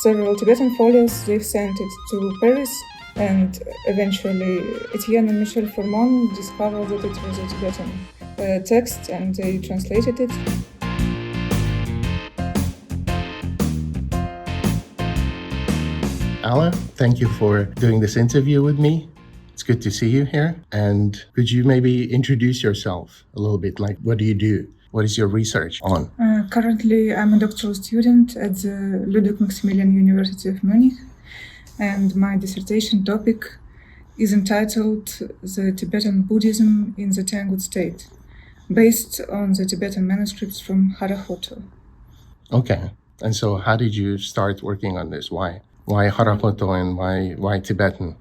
several Tibetan folios. They've sent it to Paris, and eventually Etienne and Michel Formon discovered that it was a Tibetan text, and they translated it. Alla, thank you for doing this interview with me. It's good to see you here. And could you maybe introduce yourself a little bit? Like, what do you do? What is your research on? Currently, I'm a doctoral student at the Ludwig Maximilian University of Munich, and my dissertation topic is entitled The Tibetan Buddhism in the Tangut State, based on the Tibetan manuscripts from Khara-khoto. Okay. And so how did you start working on this? Why Khara-khoto and why Tibetan?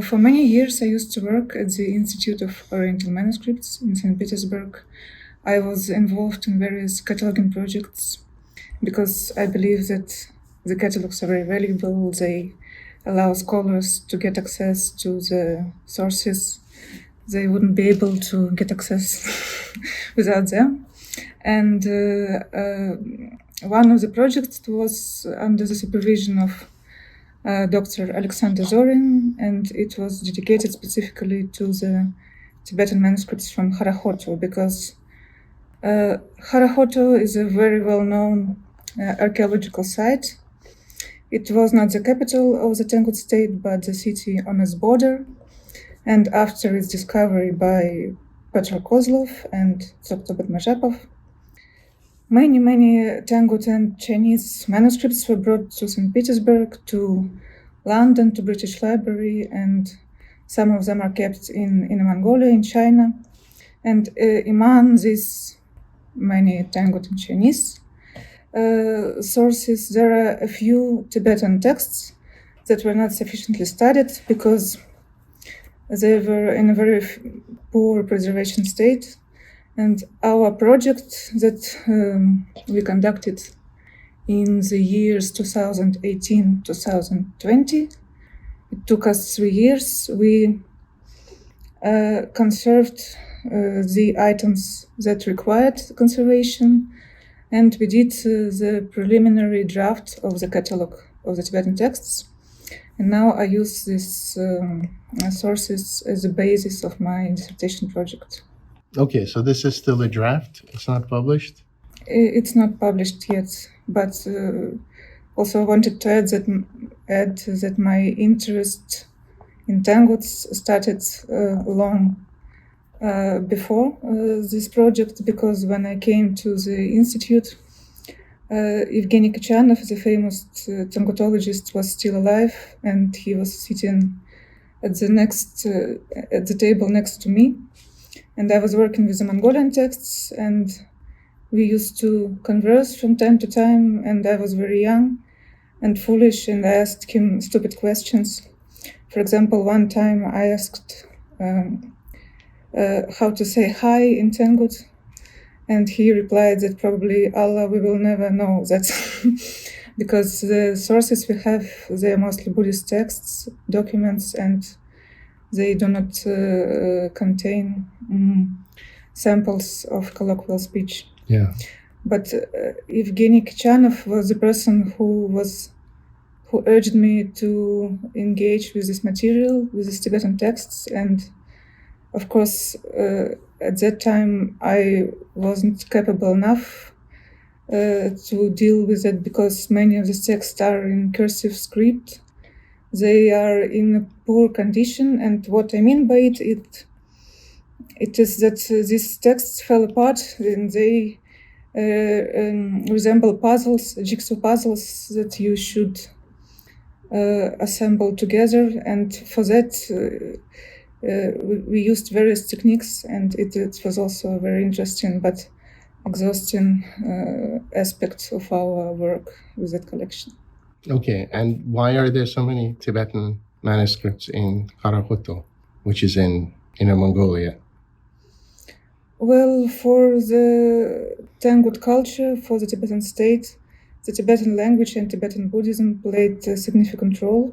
For many years, I used to work at the Institute of Oriental Manuscripts in St. Petersburg. I was involved in various cataloging projects because I believe that the catalogues are very valuable. They allow scholars to get access to the sources. They wouldn't be able to get access without them. And one of the projects was under the supervision of Dr. Alexander Zorin, and it was dedicated specifically to the Tibetan manuscripts from Kharakhoto, because Khara-khoto is a very well-known archaeological site. It was not the capital of the Tangut state, but the city on its border. And after its discovery by Petr Kozlov and Zoktobat Majapov, many Tangut and Chinese manuscripts were brought to St. Petersburg, to London, to British Library, and some of them are kept in Mongolia, in China. And among these many Tangut and Chinese sources, there are a few Tibetan texts that were not sufficiently studied because they were in a very poor preservation state. And our project that we conducted in the years 2018-2020, it took us 3 years. We conserved the items that required conservation, and we did the preliminary draft of the catalog of the Tibetan texts. And now I use these sources as the basis of my dissertation project. Okay, so this is still a draft. It's not published? It's not published yet, but also I wanted to add that my interest in Tanguts started long before this project, because when I came to the institute, Evgeny Kachanov, the famous Tangutologist, was still alive, and he was sitting at the table next to me. And I was working with the Mongolian texts, and we used to converse from time to time, and I was very young and foolish, and I asked him stupid questions. For example, one time I asked how to say hi in Tangut, and he replied that probably Allah, we will never know that, because the sources we have, they are mostly Buddhist texts, documents, and they do not contain samples of colloquial speech. Yeah. But Evgeny Kachanov was the person who urged me to engage with this material, with these Tibetan texts. And of course, at that time, I wasn't capable enough to deal with it, because many of these texts are in cursive script. They are in a poor condition, and what I mean by it is that these texts fell apart, and they resemble puzzles, jigsaw puzzles that you should assemble together. And for that, we used various techniques, and it was also a very interesting but exhausting aspect of our work with that collection. Okay, and why are there so many Tibetan manuscripts in Khara-khoto, which is in Inner Mongolia? Well, for the Tangut culture, for the Tibetan state, the Tibetan language and Tibetan Buddhism played a significant role.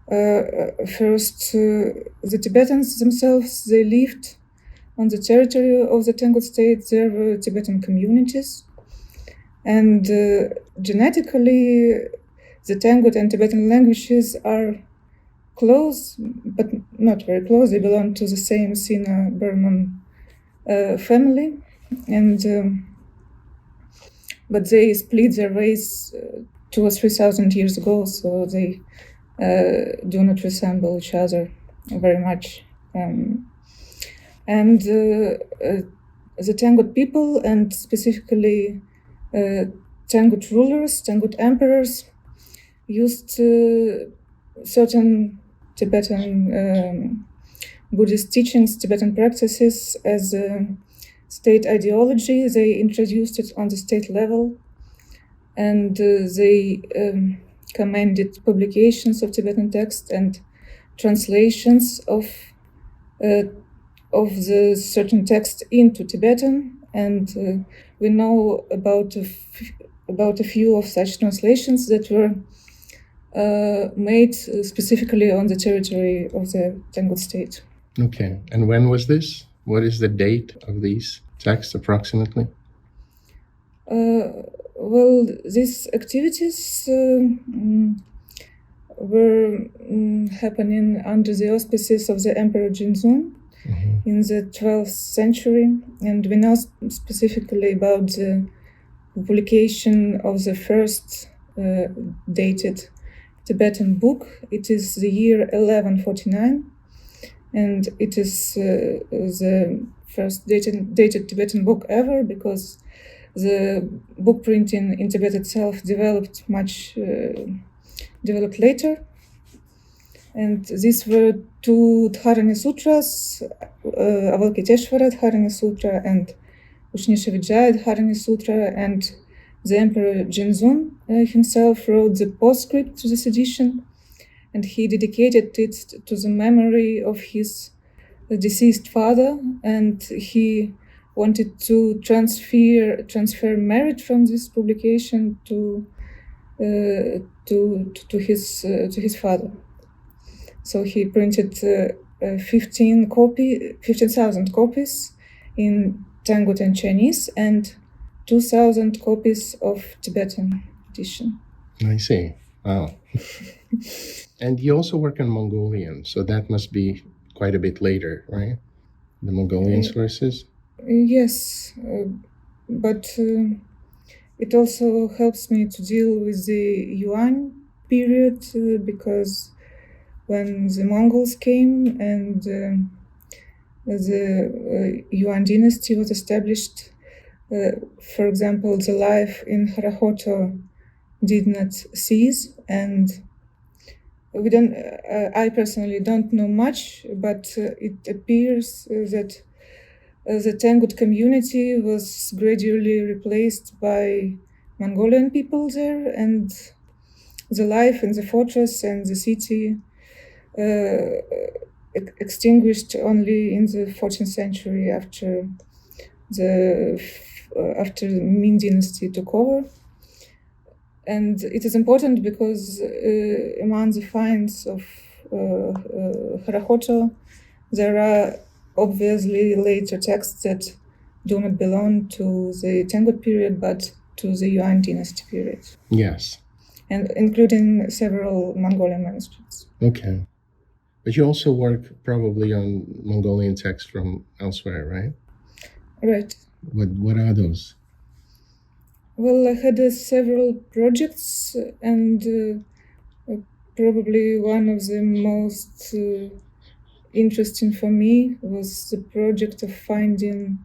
First, the Tibetans themselves, they lived on the territory of the Tangut state. There were Tibetan communities. And genetically, the Tangut and Tibetan languages are close, but not very close. They belong to the same Sino-Burman family, and but they split their race 2,000 or 3,000 years ago, so they do not resemble each other very much. And the Tangut people, and specifically Tangut rulers, Tangut emperors, used certain Tibetan Buddhist teachings, Tibetan practices as a state ideology. They introduced it on the state level, and they commanded publications of Tibetan text and translations of the certain text into Tibetan. And we know about a few of such translations that were made specifically on the territory of the Tangut state. Okay. And when was this? What is the date of these texts approximately? Well, these activities were happening under the auspices of the Emperor Jinzun in the 12th century, and we know specifically about the publication of the first dated Tibetan book. It is the year 1149, and it is the first dated Tibetan book ever, because the book printing in Tibet itself developed later. And these were two Dharani Sutras, Avalokiteshvara Dharani Sutra and Ushnishavijaya Dharani Sutra, and the Emperor Jinzun himself wrote the postscript to this edition, and he dedicated it to the memory of his deceased father, and he wanted to transfer merit from this publication to his father. So he printed 15,000 copies in Tangut and Chinese, and 2,000 copies of Tibetan edition. I see. Wow. And you also work in Mongolian, so that must be quite a bit later, right? The Mongolian sources? Yes, but it also helps me to deal with the Yuan period, because when the Mongols came and the Yuan dynasty was established, for example, the life in Khara-khoto did not cease, and we don't. I personally don't know much, but it appears that the Tangut community was gradually replaced by Mongolian people there, and the life in the fortress and the city extinguished only in the 14th century after the Ming dynasty took over. And it is important because among the finds of Khara-khoto, there are obviously later texts that do not belong to the Tangut period, but to the Yuan dynasty period. Yes. And including several Mongolian manuscripts. Okay. But you also work probably on Mongolian texts from elsewhere, right? Right. What are those? Well, I had several projects, and probably one of the most interesting for me was the project of finding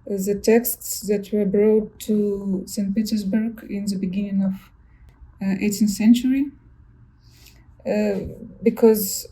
the texts that were brought to St. Petersburg in the beginning of 18th century, because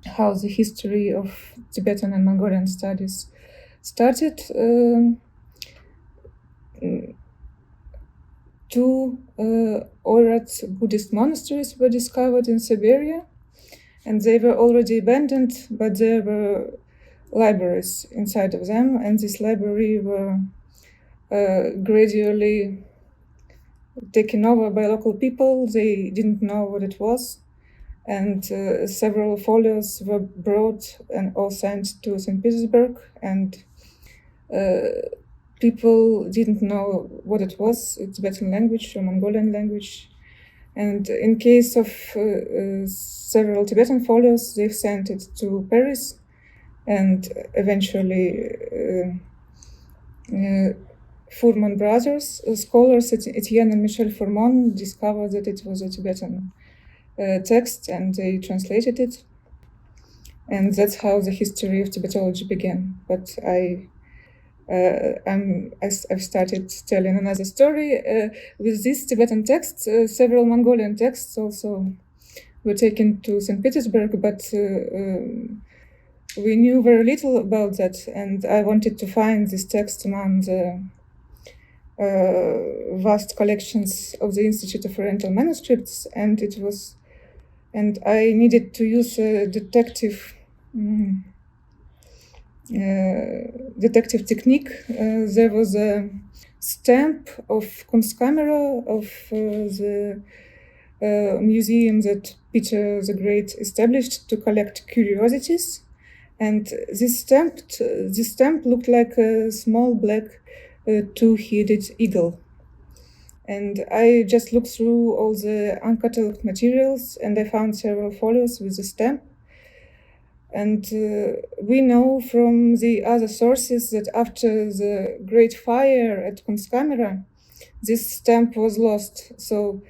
how the history of Tibetan and Mongolian studies started. Two Oirat Buddhist monasteries were discovered in Siberia, and they were already abandoned, but there were libraries inside of them, and this library were gradually taken over by local people. They didn't know what it was, and several folios were brought and all sent to St. Petersburg, and people didn't know what it was, Tibetan language or Mongolian language. And in case of several Tibetan followers, they've sent it to Paris, and eventually Furman brothers, scholars Etienne and Michel Furman, discovered that it was a Tibetan text, and they translated it. And that's how the history of Tibetology began. But I've started telling another story. With this Tibetan text, several Mongolian texts also were taken to St. Petersburg, but we knew very little about that, and I wanted to find this text among the vast collections of the Institute of Oriental Manuscripts, and I needed to use a detective technique. There was a stamp of Kunstkamera of the museum that Peter the Great established to collect curiosities, and this stamp looked like a small black two-headed eagle. And I just looked through all the uncatalogued materials, and I found several folios with the stamp. And we know from the other sources that after the Great Fire at Kunstkamera, this stamp was lost. So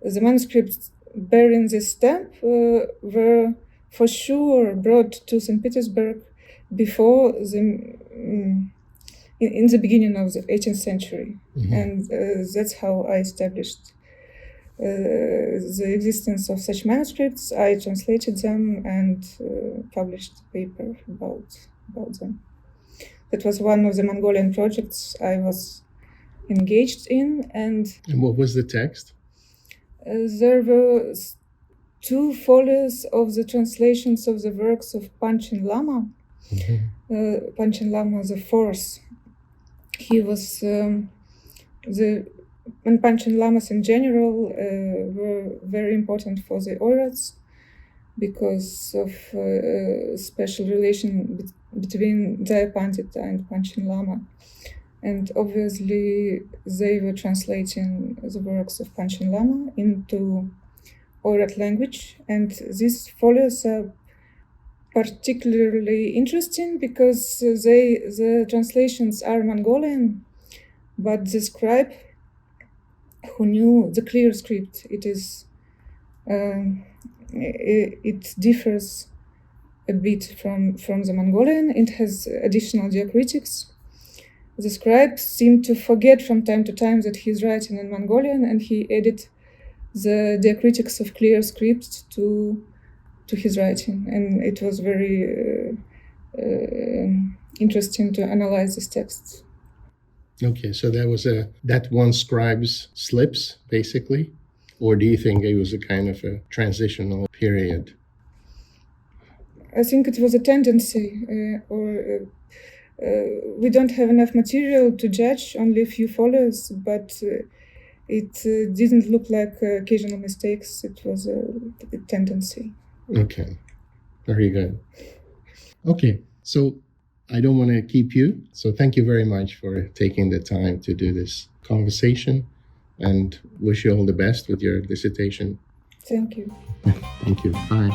the manuscripts bearing this stamp were for sure brought to St. Petersburg before in the beginning of the 18th century. Mm-hmm. And that's how I established the existence of such manuscripts. I translated them and published a paper about them. That was one of the Mongolian projects I was engaged in. And what was the text? There were 2 folios of the translations of the works of Panchen Lama. Mm-hmm. Panchen Lama the Fourth. He was and Panchen Lamas in general were very important for the Oirats because of special relation between Jayapandita and Panchen Lama. And obviously they were translating the works of Panchen Lama into Oirat language. And these folios are particularly interesting because the translations are Mongolian, but the scribe who knew the clear script, it differs a bit from the Mongolian. It has additional diacritics. The scribe seemed to forget from time to time that he's writing in Mongolian, and he added the diacritics of clear script to his writing, and it was very interesting to analyze this text. Okay, so that was that one scribe's slips, basically, or do you think it was a kind of a transitional period? I think it was a tendency, we don't have enough material to judge, only a few folios, but it didn't look like occasional mistakes. It was a tendency. Okay, very good. Okay, so I don't want to keep you. So thank you very much for taking the time to do this conversation, and wish you all the best with your dissertation. Thank you. Thank you. Bye.